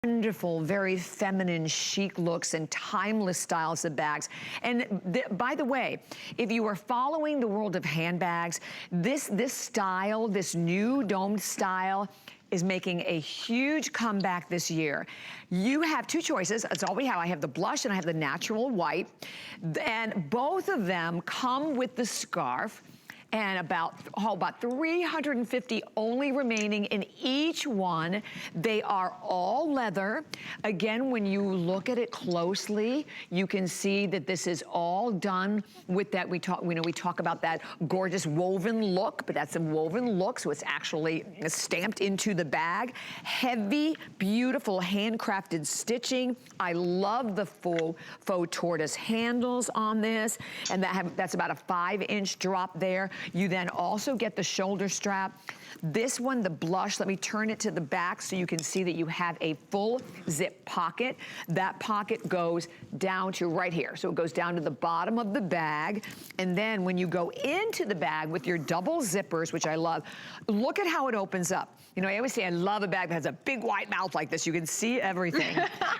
wonderful, very feminine, chic looks and timeless styles of bags. And by the way, if you are following the world of handbags, this style, this new domed style, is making a huge comeback this year. You have two choices. That's all we have. I have the blush and I have the natural white. And both of them come with the scarf. And about 350 only remaining in each one. They are all leather. Again, when you look at it closely, you can see that this is all done with that. We talk about that gorgeous woven look, but that's a woven look, so it's actually stamped into the bag. Heavy, beautiful, handcrafted stitching. I love the full faux tortoise handles on this, and that's about a 5-inch drop there. You then also get the shoulder strap. This one, the blush, let me turn it to the back so you can see that you have a full zip pocket. That pocket goes down to right here. So it goes down to the bottom of the bag. And then when you go into the bag with your double zippers, which I love, look at how it opens up. You know, I always say I love a bag that has a big wide mouth like this. You can see everything,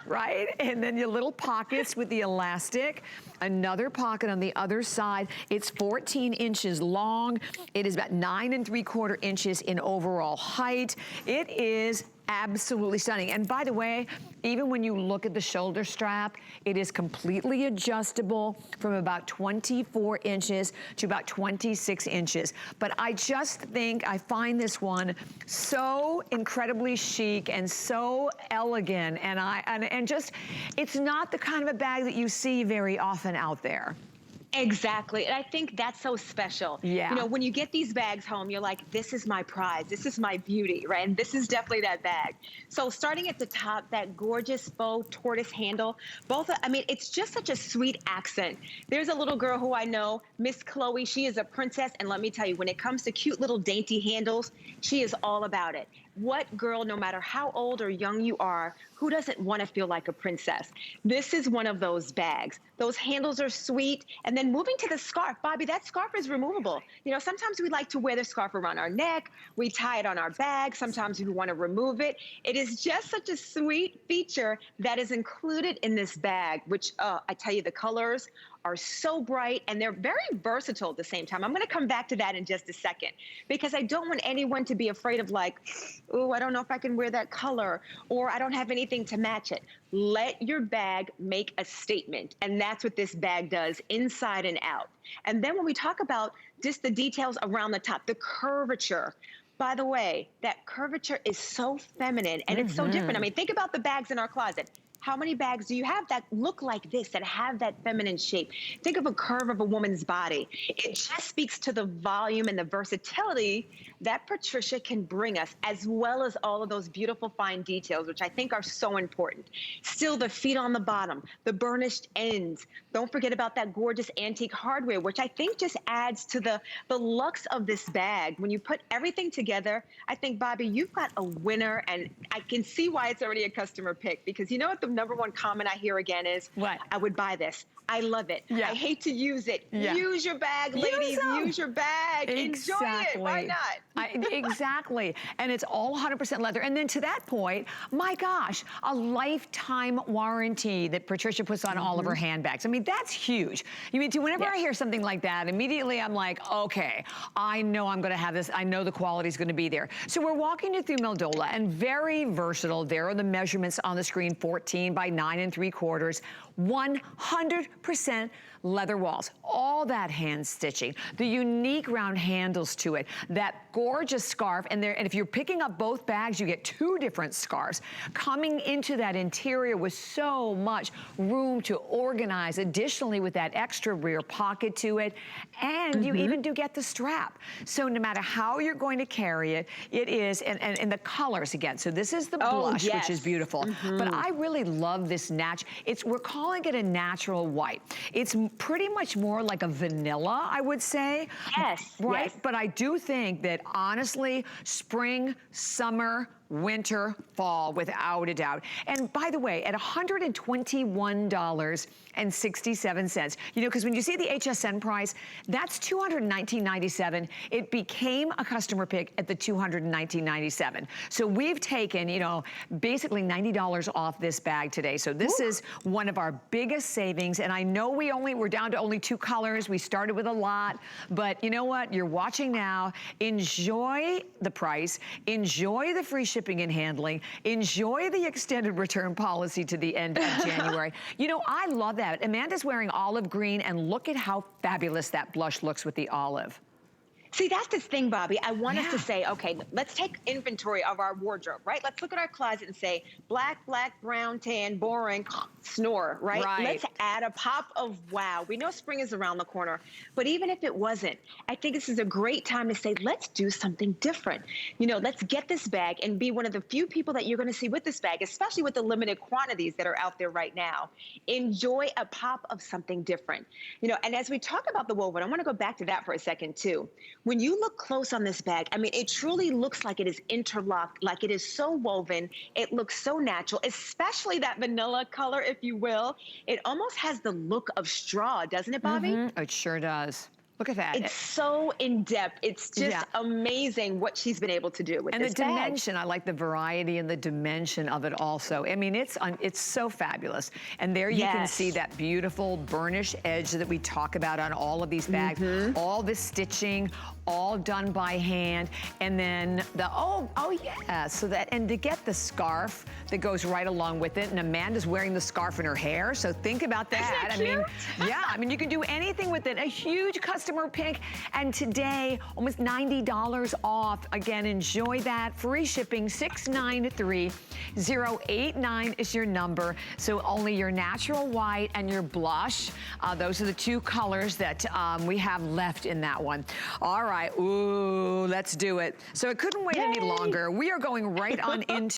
right? And then your little pockets with the elastic. Another pocket on the other side. It's 14 inches long. It is about 9 3/4 inches in overall height. It is absolutely stunning. And by the way, even when you look at the shoulder strap, it is completely adjustable from about 24 inches to about 26 inches. But I just think I find this one so incredibly chic and so elegant, and just, it's not the kind of a bag that you see very often out there. Exactly, and I think that's so special. Yeah. You know, when you get these bags home, you're like, this is my prize, this is my beauty, right? And this is definitely that bag. So starting at the top, that gorgeous faux tortoise handle, I mean, it's just such a sweet accent. There's a little girl who I know, Miss Chloe, she is a princess, and let me tell you, when it comes to cute little dainty handles, she is all about it. What girl, no matter how old or young you are, who doesn't want to feel like a princess? This is one of those bags. Those handles are sweet. And then moving to the scarf, Bobby, that scarf is removable. You know, sometimes we like to wear the scarf around our neck. We tie it on our bag. Sometimes we want to remove it. It is just such a sweet feature that is included in this bag, which I tell you, the colors are so bright and they're very versatile at the same time. I'm going to come back to that in just a second because I don't want anyone to be afraid of like, oh, I don't know if I can wear that color or I don't have anything to match it. Let your bag make a statement, and that's what this bag does inside and out. And then when we talk about just the details around the top, the curvature, by the way, that curvature is so feminine and it's so different. I mean, think about the bags in our closet. How many bags do you have that look like this, that have that feminine shape? Think of a curve of a woman's body. It just speaks to the volume and the versatility that Patricia can bring us, as well as all of those beautiful fine details, which I think are so important. Still, the feet on the bottom, the burnished ends. Don't forget about that gorgeous antique hardware, which I think just adds to the looks of this bag. When you put everything together, I think, Bobby, you've got a winner, and I can see why it's already a customer pick, because you know what the number one comment I hear again is, what? I would buy this. I love it. Yeah. I hate to use it. Yeah. Use your bag, ladies. Use your bag. Exactly. Enjoy it. Why not? Exactly. And it's all 100% leather. And then to that point, my gosh, a lifetime warranty that Patricia puts on all of her handbags. I mean, that's huge. You mean, whenever I hear something like that, immediately I'm like, okay, I know I'm going to have this. I know the quality is going to be there. So we're walking you through Meldola, and very versatile. There are the measurements on the screen, 14 by 9 3/4, 100% leather walls, all that hand stitching, the unique round handles to it, that gorgeous scarf, and if you're picking up both bags, you get 2 different scarves coming into that interior with so much room to organize, additionally with that extra rear pocket to it, and you even do get the strap. So no matter how you're going to carry it, it is, and the colors again, so this is the blush, which is beautiful, but I really love this we're calling it a natural white. It's pretty much more like a vanilla, I would say. Yes. Right? Yes. But I do think that honestly, spring, summer, winter, fall, without a doubt. And by the way, at $121.67, you know, because when you see the HSN price, that's $219.97. It became a customer pick at the $219.97. So we've taken, you know, basically $90 off this bag today. So this is one of our biggest savings. And I know we're down to only 2 colors. We started with a lot, but you know what? You're watching now. Enjoy the price. Enjoy the free shipping and handling. Enjoy the extended return policy to the end of January. You know, I love that. Amanda's wearing olive green, and look at how fabulous that blush looks with the olive. See, that's the thing, Bobbi. I want us to say, okay, let's take inventory of our wardrobe, right? Let's look at our closet and say, black, brown, tan, boring, snore, right? Let's add a pop of wow. We know spring is around the corner, but even if it wasn't, I think this is a great time to say, let's do something different. You know, let's get this bag and be one of the few people that you're going to see with this bag, especially with the limited quantities that are out there right now. Enjoy a pop of something different. You know, and as we talk about the woven, I want to go back to that for a second too. When you look close on this bag, I mean, it truly looks like it is interlocked, like it is so woven. It looks so natural, especially that vanilla color, if you will. It almost has the look of straw, doesn't it, Bobbi? It sure does. Look at that. It's so in-depth. It's just amazing what she's been able to do with this bag. And the dimension, I like the variety and the dimension of it also. I mean, it's so fabulous. And there you can see that beautiful burnish edge that we talk about on all of these bags. All the stitching, all done by hand. And then the, so that, and to get the scarf that goes right along with it. And Amanda's wearing the scarf in her hair. So think about that. Isn't that cute? I mean, I mean, you can do anything with it. A huge customer pick. And today, almost $90 off. Again, enjoy that. Free shipping, $693-089 is your number. So only your natural white and your blush. Those are the 2 colors that we have left in that one. All right, ooh, let's do it. So it couldn't wait any longer. We are going right on into